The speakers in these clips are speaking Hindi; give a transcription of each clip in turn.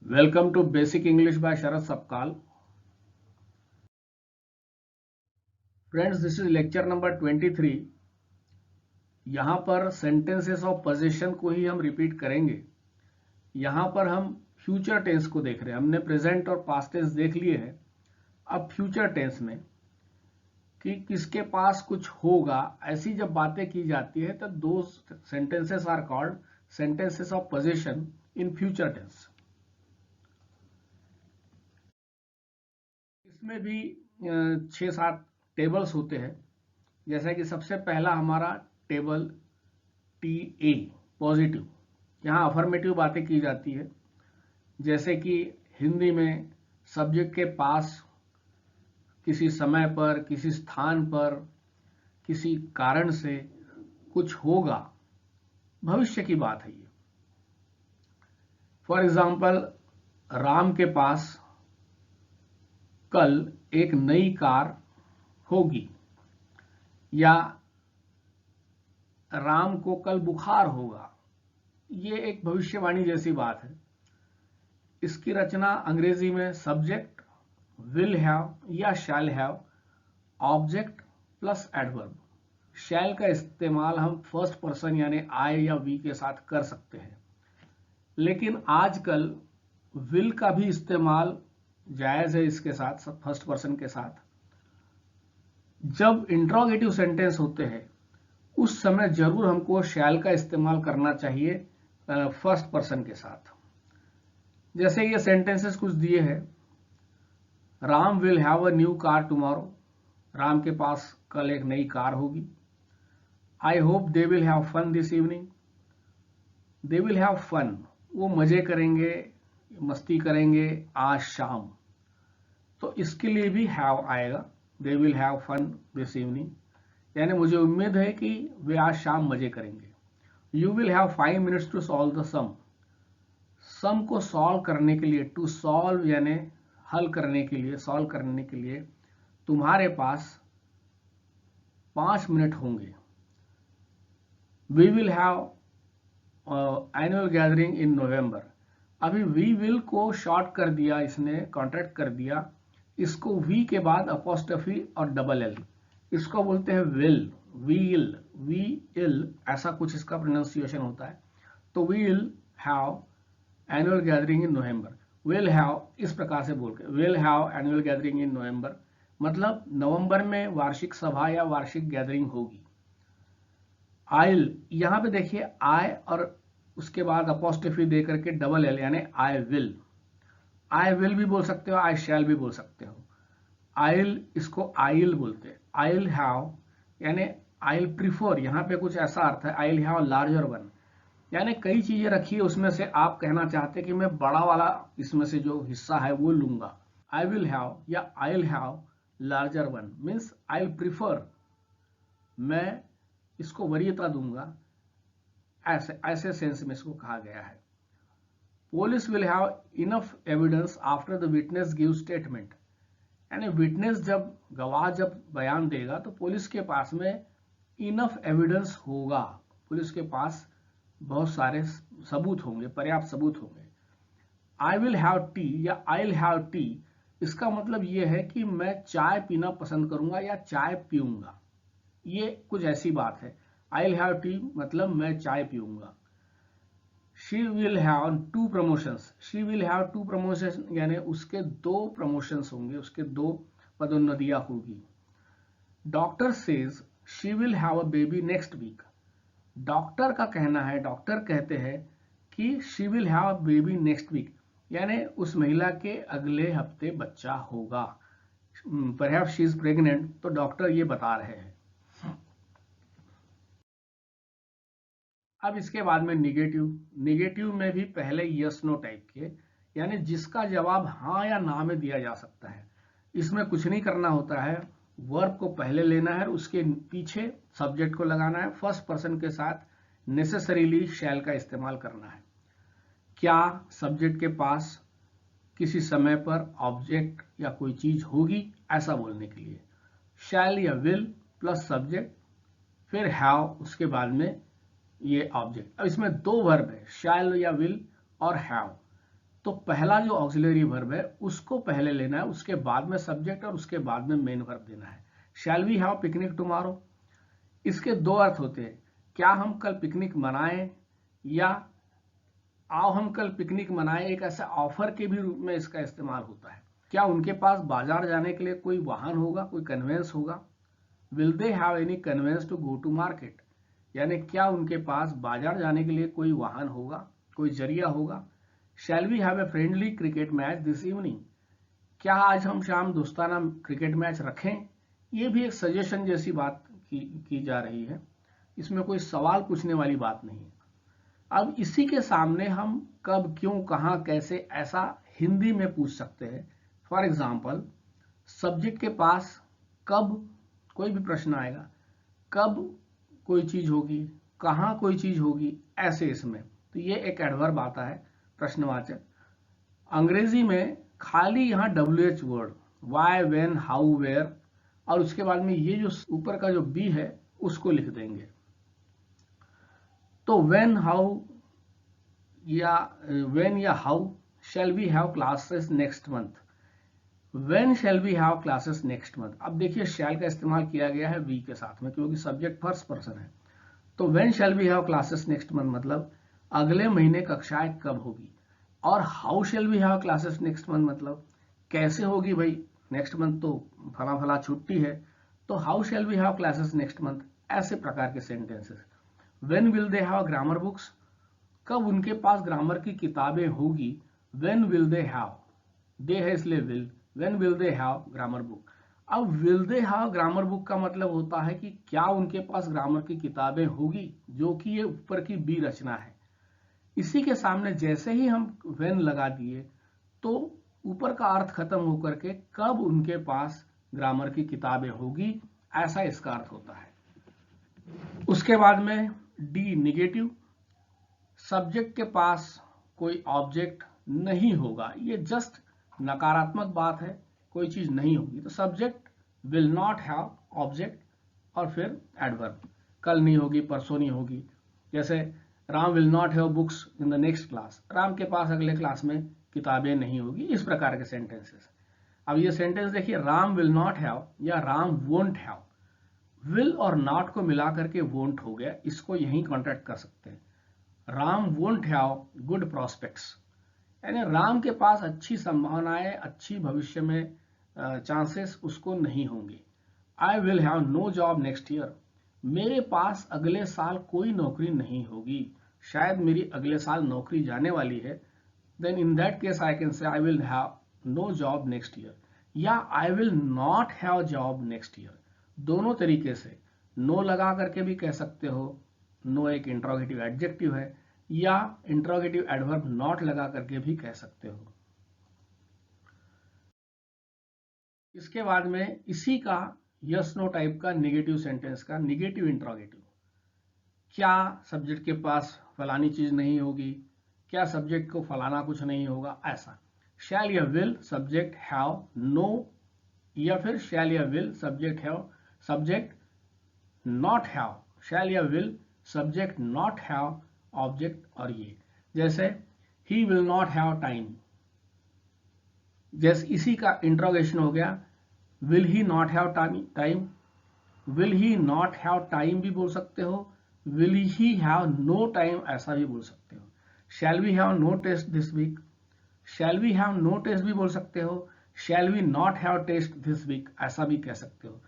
Welcome to Basic English by Sharad Sapkal. Friends, this is lecture number 23. यहाँ पर sentences of possession को ही हम रिपीट करेंगे. यहाँ पर हम फ्यूचर टेंस को देख रहे हैं. हमने प्रेजेंट और पास्ट टेंस देख लिए हैं. अब फ्यूचर टेंस में कि किसके पास कुछ होगा, ऐसी जब बातें की जाती है तो दो sentences are called sentences of possession in future tense. इसमें भी 6-7 टेबल्स होते हैं. जैसा कि सबसे पहला हमारा टेबल TA पॉजिटिव. यहाँ अफर्मेटिव बातें की जाती है, जैसे कि हिंदी में सब्जेक्ट के पास किसी समय पर, किसी स्थान पर, किसी कारण से कुछ होगा, भविष्य की बात है ये. फॉर एग्जाम्पल, राम के पास कल एक नई कार होगी, या राम को कल बुखार होगा. ये एक भविष्यवाणी जैसी बात है. इसकी रचना अंग्रेजी में सब्जेक्ट, विल हैव या shall have, object plus adverb. Shall का इस्तेमाल हम फर्स्ट पर्सन यानी आई या वी के साथ कर सकते हैं, लेकिन आजकल विल का भी इस्तेमाल जायज है इसके साथ, फर्स्ट पर्सन के साथ. जब इंट्रोगेटिव सेंटेंस होते हैं उस समय जरूर हमको शैल का इस्तेमाल करना चाहिए फर्स्ट पर्सन के साथ. जैसे ये सेंटेंसेस कुछ दिए हैं. Ram will have a new car tomorrow. Ram के पास कल एक नई कार होगी. I hope they will have fun this evening. They will have fun, वो मजे करेंगे, मस्ती करेंगे आज शाम. तो इसके लिए भी हैव आएगा. They will have fun this evening, यानी मुझे उम्मीद है कि वे आज शाम मजे करेंगे. You will have 5 minutes to solve the sum. Sum को सॉल्व करने के लिए, टू सॉल्व यानी हल करने के लिए, सॉल्व करने के लिए तुम्हारे पास 5 मिनट होंगे. We will have annual gathering in November. अभी वी विल को शॉर्ट कर दिया, इसने कॉन्ट्रैक्ट कर दिया. इसको वी के बाद अपोस्ट्रोफी और डबल एल, इसको बोलते हैं विल, वील, वी इल, ऐसा कुछ इसका प्रोनाउंसिएशन होता है. तो will have annual gathering in November. Will have इस प्रकार से बोल के, will have annual gathering in November, मतलब नवंबर में वार्षिक सभा या वार्षिक गैदरिंग होगी. आइल, यहां पे देखिए आई और उसके बाद अपोस्ट्रोफी दे करके डबल एल यानी आई विल. आई विल भी बोल सकते हो, आई शैल भी बोल सकते हो. आइल, इसको आइल बोलते हैं. आइल हैव यानी आइल प्रिफर, यहां पे कुछ ऐसा अर्थ है. आइल हैव लार्जर वन, यानी कई चीजें रखी है, उसमें से आप कहना चाहते हैं कि मैं बड़ा वाला इसमें से जो हिस्सा है वो लूंगा. आई विल हैव या I'll have larger one means I'll prefer, मैं इसको वरीयता दूंगा, ऐसे ऐसे सेंस में इसको कहा गया है. Police will have enough evidence after the witness give statement, यानी विटनेस जब, गवाह जब बयान देगा तो पुलिस के पास में इनफ एविडेंस होगा, पुलिस के पास बहुत सारे सबूत होंगे, पर्याप्त सबूत होंगे. आई विल हैव टी या आइल हैव टी, इसका मतलब यह है कि मैं चाय पीना पसंद करूंगा या चाय पीऊंगा. ये कुछ ऐसी बात है. आइल हैव टी मतलब मैं चाय पीऊंगा. She will have 2 promotions. She will have 2 promotion यानी उसके 2 प्रमोशंस होंगे, उसके 2 पदोन्नतियां होगी. Doctor says she will have a baby next week. Doctor का कहना है, डॉक्टर कहते हैं कि she will have a baby next week, यानी उस महिला के अगले हफ्ते बच्चा होगा. परहैप्स शी इज प्रेग्नेंट, तो डॉक्टर ये बता रहे हैं. अब इसके बाद में निगेटिव. निगेटिव में भी पहले यस नो टाइप के, यानी जिसका जवाब हाँ या ना में दिया जा सकता है. इसमें कुछ नहीं करना होता है, वर्ब को पहले लेना है, उसके पीछे सब्जेक्ट को लगाना है, फर्स्ट पर्सन के साथ नेसेसरीली शैल का इस्तेमाल करना है. क्या सब्जेक्ट के पास किसी समय पर ऑब्जेक्ट या कोई चीज होगी, ऐसा बोलने के लिए शैल या विल प्लस सब्जेक्ट, फिर हैव, उसके बाद में ये ऑब्जेक्ट. अब इसमें 2 वर्ब है, शैल या विल और हैव. तो पहला जो ऑक्सिलरी वर्ब है उसको पहले लेना है, उसके बाद में सब्जेक्ट और उसके बाद में मेन वर्ब देना है। Shall we have picnic tomorrow, इसके दो अर्थ होते हैं, क्या हम कल पिकनिक मनाएं या आओ हम कल पिकनिक मनाएं। एक ऐसा ऑफर के भी रूप में इसका इस्तेमाल होता है। क्या उनके पास बाजार जाने के लिए कोई वाहन होगा, कोई कन्वेंस होगा। Will they have any conveyance to go to market, यानी क्या उनके पास बाजार जाने के लिए कोई वाहन होगा, कोई जरिया होगा। Shall we have a friendly cricket match this evening, क्या आज हम शाम दोस्ताना क्रिकेट मैच रखें। ये भी एक सजेशन जैसी बात की जा रही है, इसमें कोई सवाल पूछने वाली बात नहीं है। अब इसी के सामने हम कब, क्यों, कहां, कैसे ऐसा हिंदी में पूछ सकते हैं। फॉर एग्जाम्पल, सब्जेक्ट के पास कब कोई भी प्रश्न आएगा, कब कोई चीज होगी, कहां कोई चीज होगी, ऐसे इसमें तो ये एक एडवर्ब आता है प्रश्नवाचक। अंग्रेजी में खाली यहाँ WH word, why, when, how, where, और उसके बाद में ये जो ऊपर का जो बी है उसको लिख देंगे। तो वेन, हाउ या वेन या how shall we have classes next month. When shall we have classes next month. अब देखिए शैल का इस्तेमाल किया गया है वी के साथ में, क्योंकि सब्जेक्ट फर्स्ट पर्सन है। तो when shall we have classes next month मतलब अगले महीने कक्षाएं कब होगी। और how shall we have classes next month मतलब कैसे होगी भाई, नेक्स्ट मंथ तो फला फला छुट्टी है, तो how shall we have classes next month, ऐसे प्रकार के sentences. When will they have grammar books, कब उनके पास ग्रामर की किताबें होगी। When will they have, they है इसलिए will, when will they have grammar book. अब will they have grammar book का मतलब होता है कि क्या उनके पास ग्रामर की किताबें होगी, जो कि ये ऊपर की बी रचना है। इसी के सामने जैसे ही हम व्हेन लगा दिए तो ऊपर का अर्थ खत्म होकर के कब उनके पास ग्रामर की किताबें होगी, ऐसा इसका अर्थ होता है। उसके बाद में डी निगेटिव, सब्जेक्ट के पास कोई ऑब्जेक्ट नहीं होगा, ये जस्ट नकारात्मक बात है, कोई चीज नहीं होगी। तो subject will not have object और फिर एडवर्ब, कल नहीं होगी, परसों नहीं होगी। जैसे Ram will not have books in the next class, Ram के पास अगले क्लास में किताबें नहीं होगी, इस प्रकार के सेंटेंसेस। अब ये सेंटेंस देखिए, राम विल नॉट हैव या राम वोंट हैव, विल और नॉट को मिला करके वोंट हो गया, इसको यहीं कॉन्ट्रैक्ट कर सकते हैं। Ram won't have good prospects, यानी राम के पास अच्छी संभावनाएं, अच्छी भविष्य में चांसेस उसको नहीं होंगे। I will have no job next year, मेरे पास अगले साल कोई नौकरी नहीं होगी, शायद मेरी अगले साल नौकरी जाने वाली है। Then in that case I can say I will have no job next year, या I will not have job next year. दोनों तरीके से नो लगा करके भी कह सकते हो, नो एक इंट्रोगेटिव एडजेक्टिव है, या इंट्रोगेटिव एडवर्ब नॉट लगा करके भी कह सकते हो। इसके बाद में इसी का यस नो टाइप का नेगेटिव सेंटेंस का निगेटिव इंट्रोगेटिव, क्या सब्जेक्ट के पास फलानी चीज नहीं होगी, क्या सब्जेक्ट को फलाना कुछ नहीं होगा, ऐसा। शैल या विल सब्जेक्ट हैव नो, या फिर शैल या will subject have, subject not have, shall या will subject not have object. और ये जैसे ही विल नॉट हैव टाइम, जैसे इसी का इंट्रोगेशन हो गया, will he not have time, will he not have time भी बोल सकते हो, will he have no time ऐसा भी बोल सकते हो। Shall we have no test this week, shall we have no test भी बोल सकते हो, shall we not have test this week ऐसा भी कह सकते हो।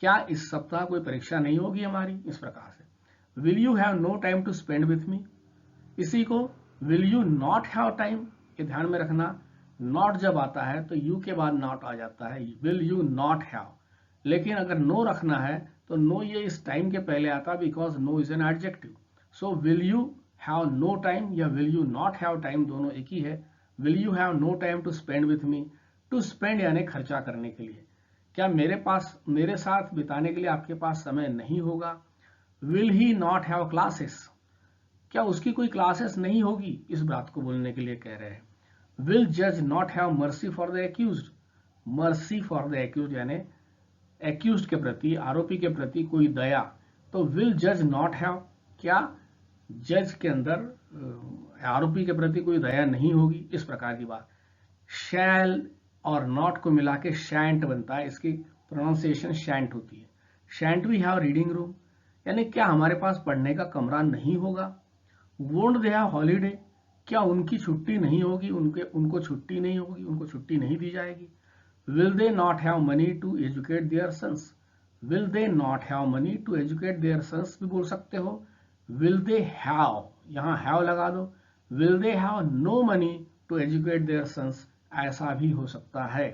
क्या इस सप्ताह कोई परीक्षा नहीं होगी हमारी, इस प्रकार से। Will you have no time to spend with me, इसी को will you not have time, ये ध्यान में रखना, नॉट जब आता है तो यू के बाद नॉट आ जाता है, विल यू नॉट हैव। लेकिन अगर नो रखना है तो नो ये इस टाइम के पहले आता, because no is an adjective. So will you have no time या will you not have time दोनों एक ही है। Will you have no time to spend with me, to spend यानी खर्चा करने के लिए, क्या मेरे साथ बिताने के लिए आपके पास समय नहीं होगा। Will he not have classes, क्या उसकी कोई क्लासेस नहीं होगी, इस बात को बोलने के लिए कह रहे हैं। विल जज not have mercy for the accused, mercy for the accused यानी एक्यूज्ड के प्रति, आरोपी के प्रति कोई दया। तो विल जज नॉट हैव, क्या जज के अंदर आरोपी के प्रति कोई दया नहीं होगी, इस प्रकार की बात। शैल और नॉट को मिला के शैंट बनता है, इसकी प्रोनाउंसिएशन शैंट होती है। शैंट वी हैव रीडिंग रूम, यानी क्या हमारे पास पढ़ने का कमरा नहीं होगा। वोंट दे हैव हॉलीडे, क्या उनकी छुट्टी नहीं होगी, उनको छुट्टी नहीं होगी, उनको छुट्टी नहीं दी जाएगी। Will they not have money to educate their sons, will they not have money to educate their sons भी बोल सकते हो। विल दे हैव, यहाँ हैव लगा दो। Will they have no money to educate their sons, ऐसा भी हो सकता है।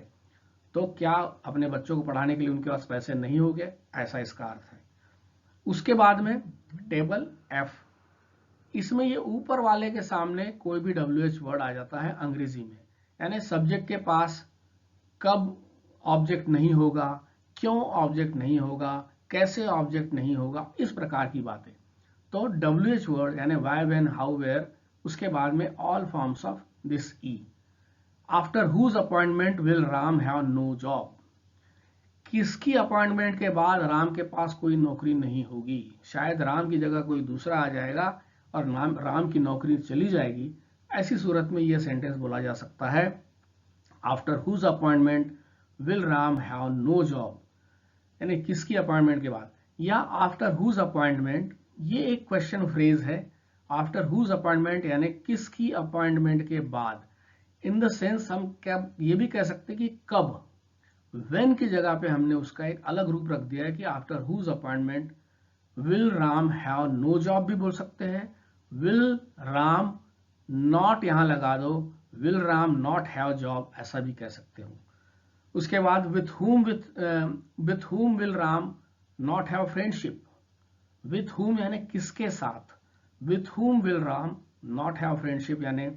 तो क्या अपने बच्चों को पढ़ाने के लिए उनके पास पैसे नहीं होंगे, ऐसा इसका अर्थ है। उसके बाद में टेबल F, इसमें ये ऊपर वाले के सामने कोई भी WH वर्ड आ जाता है अंग्रेजी में, यानी सब्जेक्ट के पास कब ऑब्जेक्ट नहीं होगा, क्यों ऑब्जेक्ट नहीं होगा, कैसे ऑब्जेक्ट नहीं होगा, इस प्रकार की बातें। तो WH वर्ड यानी वाई, व्हेन, हाउ, वेयर, उसके बाद में ऑल फॉर्म्स ऑफ दिस ई। After whose appointment will Ram have no job, किसकी अपॉइंटमेंट के बाद राम के पास कोई नौकरी नहीं होगी, शायद राम की जगह कोई दूसरा आ जाएगा और राम की नौकरी चली जाएगी, ऐसी सूरत में यह सेंटेंस बोला जा सकता है। After whose appointment will Ram have no job, यानी किसकी अपॉइंटमेंट के बाद, या आफ्टर हुज अपॉइंटमेंट, ये एक क्वेश्चन फ्रेज है। आफ्टर हुज अपॉइंटमेंट यानी किसकी अपॉइंटमेंट के बाद, इन द सेंस हम क्या ये भी कह सकते हैं कि कब। व्हेन की जगह पे हमने उसका एक अलग रूप रख दिया है कि after whose appointment will Ram have no job भी बोल सकते हैं। विल राम नॉट यहां लगा दो, will Ram not have job, ऐसा भी कह सकते हो। उसके बाद with whom will Ram not have friendship, with whom यानी किसके साथ, with whom will Ram not have friendship यानी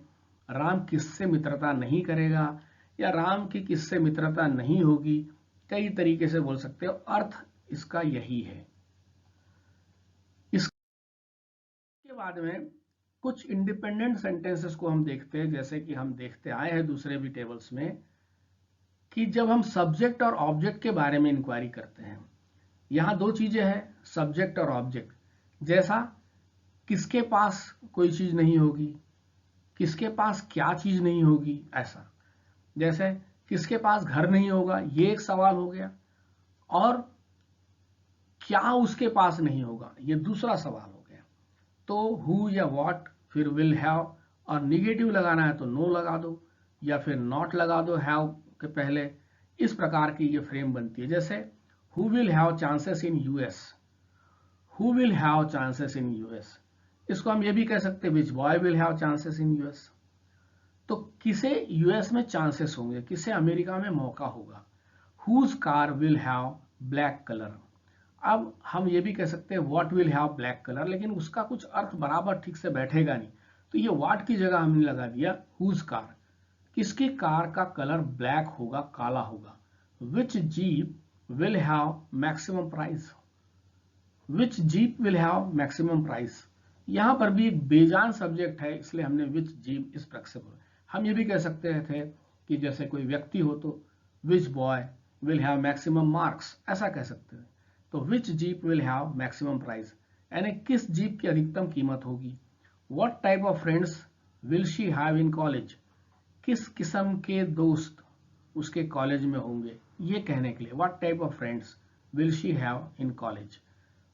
राम किससे मित्रता नहीं करेगा या राम की किससे मित्रता नहीं होगी, कई तरीके से बोल सकते हो, अर्थ इसका यही है। इसके बाद में कुछ इंडिपेंडेंट सेंटेंसेस को हम देखते हैं, जैसे कि हम देखते आए हैं दूसरे भी टेबल्स में कि जब हम सब्जेक्ट और ऑब्जेक्ट के बारे में इंक्वायरी करते हैं, यहां दो चीजें हैं, सब्जेक्ट और ऑब्जेक्ट। जैसा किसके पास कोई चीज नहीं होगी, किसके पास क्या चीज नहीं होगी, ऐसा। जैसे किसके पास घर नहीं होगा, ये एक सवाल हो गया, और क्या उसके पास नहीं होगा, ये दूसरा सवाल हो गया। तो हु या व्हाट, फिर विल हैव, और निगेटिव लगाना है तो नो लगा दो या फिर नॉट लगा दो हैव के पहले। इस प्रकार की ये फ्रेम बनती है। जैसे who will have chances in US, who will have chances in US, इसको हम ये भी कह सकते हैं which boy will have chances in US. तो किसे यूएस में चांसेस होंगे, किसे अमेरिका में मौका होगा। Whose car will have black colour, अब हम ये भी कह सकते हैं what will have black colour, लेकिन उसका कुछ अर्थ बराबर ठीक से बैठेगा नहीं, तो ये व्हाट की जगह हमने लगा दिया हुज कार, किसकी कार का कलर ब्लैक होगा, काला होगा। Which jeep will have maximum price, which jeep will have maximum price, यहां पर भी एक बेजान सब्जेक्ट है, इसलिए हमने विच जीप इस प्रकार से बोला। हम ये भी कह सकते थे कि जैसे कोई व्यक्ति हो तो which boy will have maximum marks, ऐसा कह सकते हैं। तो which jeep will have maximum price, यानी किस जीप की अधिकतम कीमत होगी। What type of friends will she have in college, किस किस्म के दोस्त उसके कॉलेज में होंगे, ये कहने के लिए what type of friends will she have in college.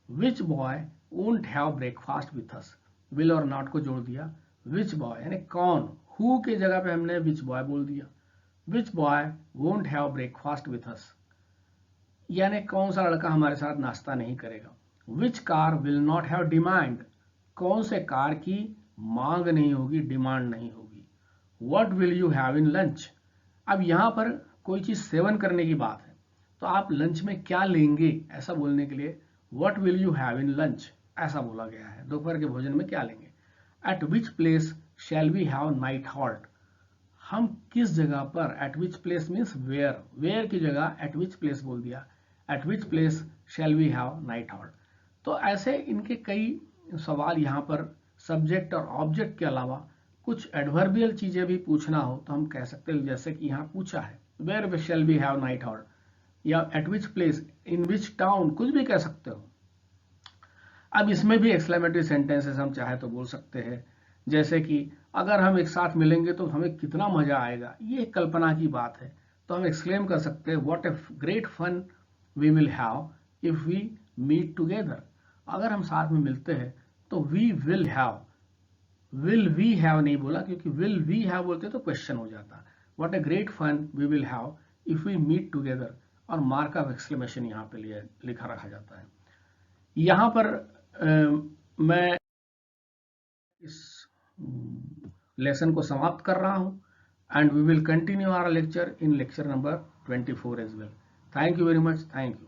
Which boy won't have breakfast with us, will और नॉट को जोड़ दिया। विच बॉय यानी कौन, हु के जगह पे हमने विच बॉय बोल दिया। Which boy won't have breakfast with us, यानी कौन सा लड़का हमारे साथ नाश्ता नहीं करेगा। Which car will not have demand, कौन से कार की मांग नहीं होगी, डिमांड नहीं होगी। What will you have in lunch, अब यहां पर कोई चीज सेवन करने की बात है, तो आप लंच में क्या लेंगे, ऐसा बोलने के लिए what will you have in lunch, ऐसा बोला गया है, दोपहर के भोजन में क्या लेंगे। At which place shall we have night halt, हम किस जगह पर, at which place means where, where की जगह एट विच प्लेस बोल दिया। At which place shall we have night halt. तो ऐसे इनके कई सवाल यहाँ पर सब्जेक्ट और ऑब्जेक्ट के अलावा कुछ एडवर्बियल चीजें भी पूछना हो तो हम कह सकते हैं, जैसे कि यहाँ पूछा है where shall we have night halt, या at which place, in which town, कुछ भी कह सकते हो। अब इसमें भी एक्सक्लेमेटरी सेंटेंसेस हम चाहे तो बोल सकते हैं, जैसे कि अगर हम एक साथ मिलेंगे तो हमें कितना मजा आएगा, ये कल्पना की बात है। तो हम एक्सक्लेम कर सकते हैं what a great fun we will have if we meet together. अगर हम साथ में मिलते हैं तो we will have, will we have नहीं बोला, क्योंकि विल वी हैव बोलते तो क्वेश्चन हो जाता। What a great fun we will have if we meet together, और मार्क ऑफ एक्सक्लेमेशन यहाँ पे लिखा रखा जाता है। यहाँ पर मैं इस लेसन को समाप्त कर रहा हूँ, and we will continue our lecture in lecture number 24 as well. Thank you very much, thank you.